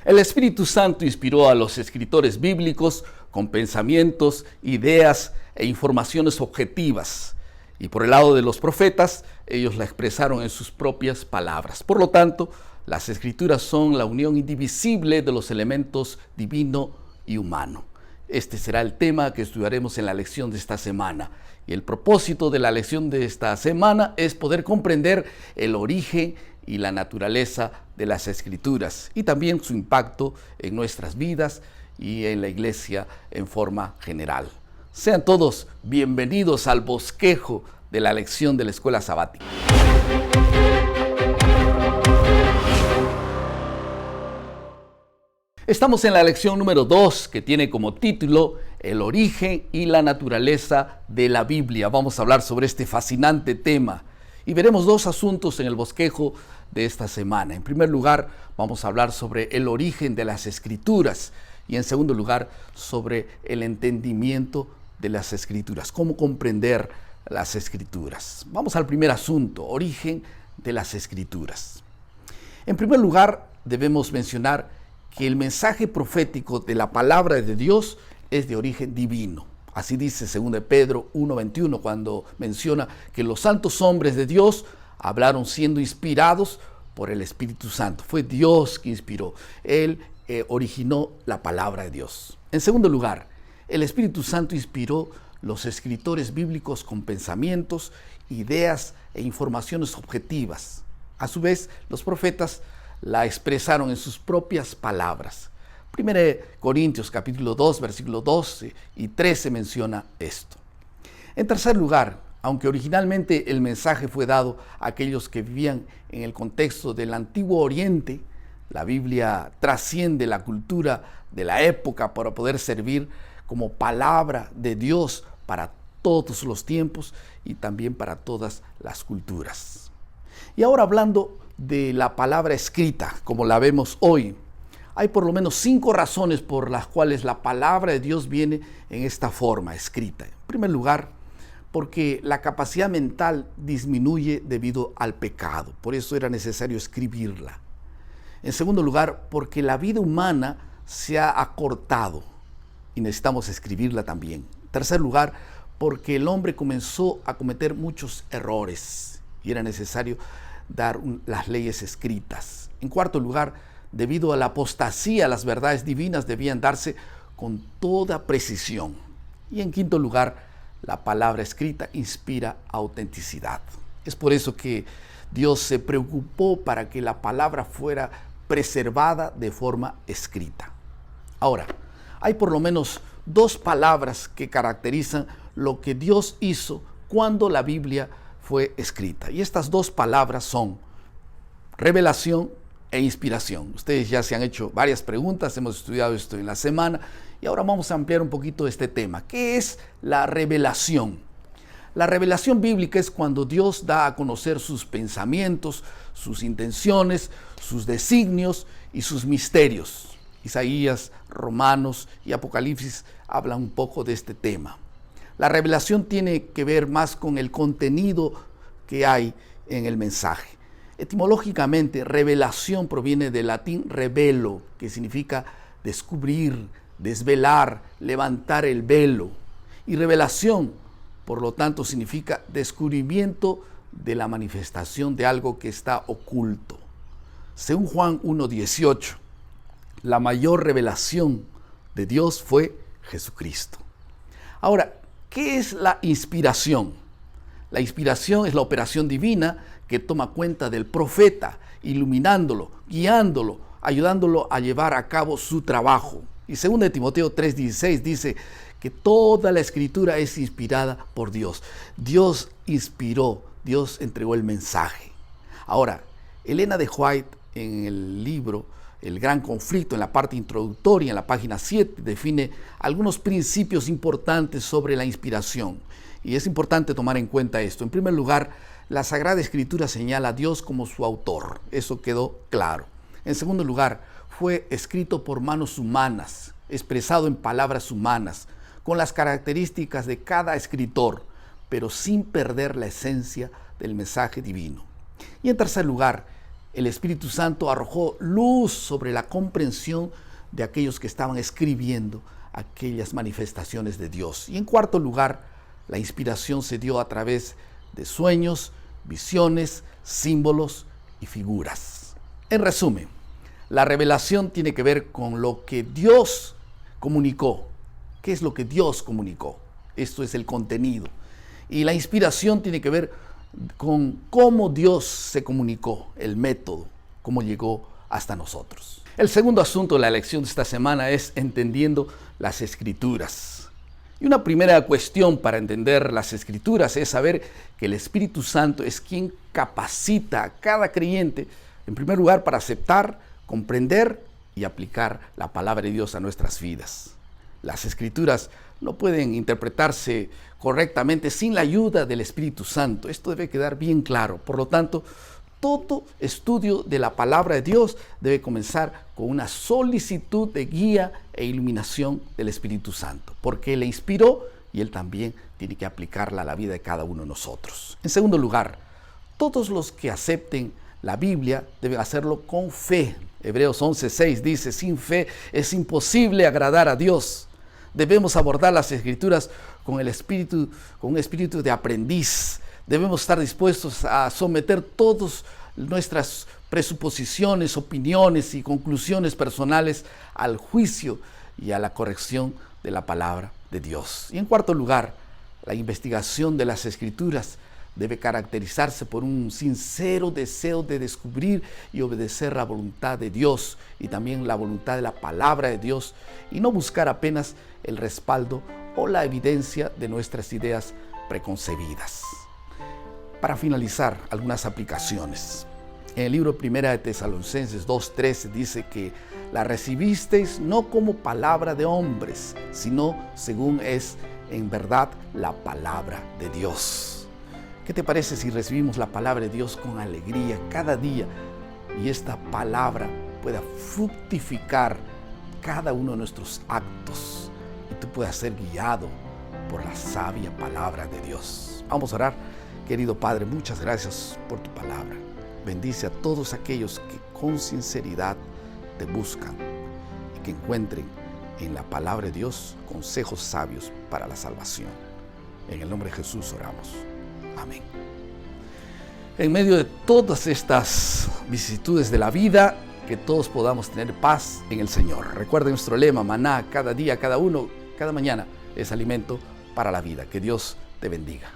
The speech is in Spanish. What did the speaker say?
El Espíritu Santo inspiró a los escritores bíblicos con pensamientos, ideas e informaciones objetivas. Y por el lado de los profetas, ellos la expresaron en sus propias palabras. Por lo tanto, las Escrituras son la unión indivisible de los elementos divino y humano. Este será el tema que estudiaremos en la lección de esta semana. Y el propósito de la lección de esta semana es poder comprender el origen y la naturaleza de las Escrituras y también su impacto en nuestras vidas y en la iglesia en forma general. Sean todos bienvenidos al bosquejo de la lección de la escuela sabática. Estamos en la lección número 2, que tiene como título El origen y la naturaleza de la Biblia. Vamos a hablar sobre este fascinante tema y veremos dos asuntos en el bosquejo de esta semana. En primer lugar, vamos a hablar sobre el origen de las Escrituras y en segundo lugar, sobre el entendimiento de las Escrituras, cómo comprender las Escrituras. Vamos al primer asunto, origen de las Escrituras. En primer lugar, debemos mencionar que el mensaje profético de la palabra de Dios es de origen divino. Así dice 2 Pedro 1:21 cuando menciona que los santos hombres de Dios hablaron siendo inspirados por el Espíritu Santo. Fue Dios que inspiró. Él originó la palabra de Dios. En segundo lugar, el Espíritu Santo inspiró los escritores bíblicos con pensamientos, ideas e informaciones objetivas. A su vez, los profetas la expresaron en sus propias palabras. 1 Corintios capítulo 2, versículo 12 y 13 menciona esto. En tercer lugar, aunque originalmente el mensaje fue dado a aquellos que vivían en el contexto del Antiguo Oriente, la Biblia trasciende la cultura de la época para poder servir como palabra de Dios para todos los tiempos y también para todas las culturas. Y ahora hablando de la palabra escrita, como la vemos hoy, hay por lo menos 5 razones por las cuales la palabra de Dios viene en esta forma, escrita. En primer lugar, porque la capacidad mental disminuye debido al pecado, por eso era necesario escribirla. En segundo lugar, porque la vida humana se ha acortado y necesitamos escribirla también. En tercer lugar, porque el hombre comenzó a cometer muchos errores y era necesario dar las leyes escritas. En cuarto lugar, debido a la apostasía, las verdades divinas debían darse con toda precisión. Y en quinto lugar, la palabra escrita inspira autenticidad. Es por eso que Dios se preocupó para que la palabra fuera preservada de forma escrita. Ahora, hay por lo menos 2 palabras que caracterizan lo que Dios hizo cuando la Biblia fue escrita. Y estas 2 palabras son revelación e inspiración. Ustedes ya se han hecho varias preguntas, hemos estudiado esto en la semana y ahora vamos a ampliar un poquito este tema. ¿Qué es la revelación? La revelación bíblica es cuando Dios da a conocer sus pensamientos, sus intenciones, sus designios y sus misterios. Isaías, Romanos y Apocalipsis hablan un poco de este tema. La revelación tiene que ver más con el contenido que hay en el mensaje. Etimológicamente, revelación proviene del latín revelo, que significa descubrir, desvelar, levantar el velo. Y revelación, por lo tanto, significa descubrimiento de la manifestación de algo que está oculto. Según Juan 1:18, la mayor revelación de Dios fue Jesucristo. Ahora, ¿qué es la inspiración? La inspiración es la operación divina que toma cuenta del profeta, iluminándolo, guiándolo, ayudándolo a llevar a cabo su trabajo. Y 2 Timoteo 3:16 dice que toda la escritura es inspirada por Dios. Dios inspiró, Dios entregó el mensaje. Ahora, Elena de White en el libro El Gran Conflicto, en la parte introductoria, en la página 7, define algunos principios importantes sobre la inspiración. Y es importante tomar en cuenta esto. En primer lugar, la Sagrada Escritura señala a Dios como su autor. Eso quedó claro. En segundo lugar, fue escrito por manos humanas, expresado en palabras humanas, con las características de cada escritor, pero sin perder la esencia del mensaje divino. Y en tercer lugar, el Espíritu Santo arrojó luz sobre la comprensión de aquellos que estaban escribiendo aquellas manifestaciones de Dios. Y en cuarto lugar, la inspiración se dio a través de sueños, visiones, símbolos y figuras. En resumen, la revelación tiene que ver con lo que Dios comunicó. ¿Qué es lo que Dios comunicó? Esto es el contenido. Y la inspiración tiene que ver con cómo Dios se comunicó, el método, cómo llegó hasta nosotros. El segundo asunto de la lección de esta semana es entendiendo las Escrituras. Y una primera cuestión para entender las Escrituras es saber que el Espíritu Santo es quien capacita a cada creyente, en primer lugar, para aceptar, comprender y aplicar la palabra de Dios a nuestras vidas. Las Escrituras no pueden interpretarse correctamente sin la ayuda del Espíritu Santo. Esto debe quedar bien claro. Por lo tanto, todo estudio de la palabra de Dios debe comenzar con una solicitud de guía e iluminación del Espíritu Santo, porque Él le inspiró y Él también tiene que aplicarla a la vida de cada uno de nosotros. En segundo lugar, todos los que acepten la Biblia deben hacerlo con fe. Hebreos 11:6 dice: sin fe es imposible agradar a Dios. Debemos abordar las Escrituras con un espíritu de aprendiz. Debemos estar dispuestos a someter todas nuestras presuposiciones, opiniones y conclusiones personales al juicio y a la corrección de la palabra de Dios. Y en cuarto lugar, la investigación de las Escrituras debe caracterizarse por un sincero deseo de descubrir y obedecer la voluntad de Dios y también la voluntad de la palabra de Dios, y no buscar apenas el respaldo o la evidencia de nuestras ideas preconcebidas. Para finalizar, algunas aplicaciones. En el libro Primera de Tesalonicenses 2:13 dice que la recibisteis no como palabra de hombres, sino según es en verdad la palabra de Dios. ¿Qué te parece si recibimos la palabra de Dios con alegría cada día y esta palabra pueda fructificar cada uno de nuestros actos y tú puedas ser guiado por la sabia palabra de Dios? Vamos a orar. Querido Padre, muchas gracias por tu palabra. Bendice a todos aquellos que con sinceridad te buscan y que encuentren en la palabra de Dios consejos sabios para la salvación. En el nombre de Jesús oramos. Amén. En medio de todas estas vicisitudes de la vida, que todos podamos tener paz en el Señor. Recuerda nuestro lema: maná, cada día, cada uno, cada mañana es alimento para la vida. Que Dios te bendiga.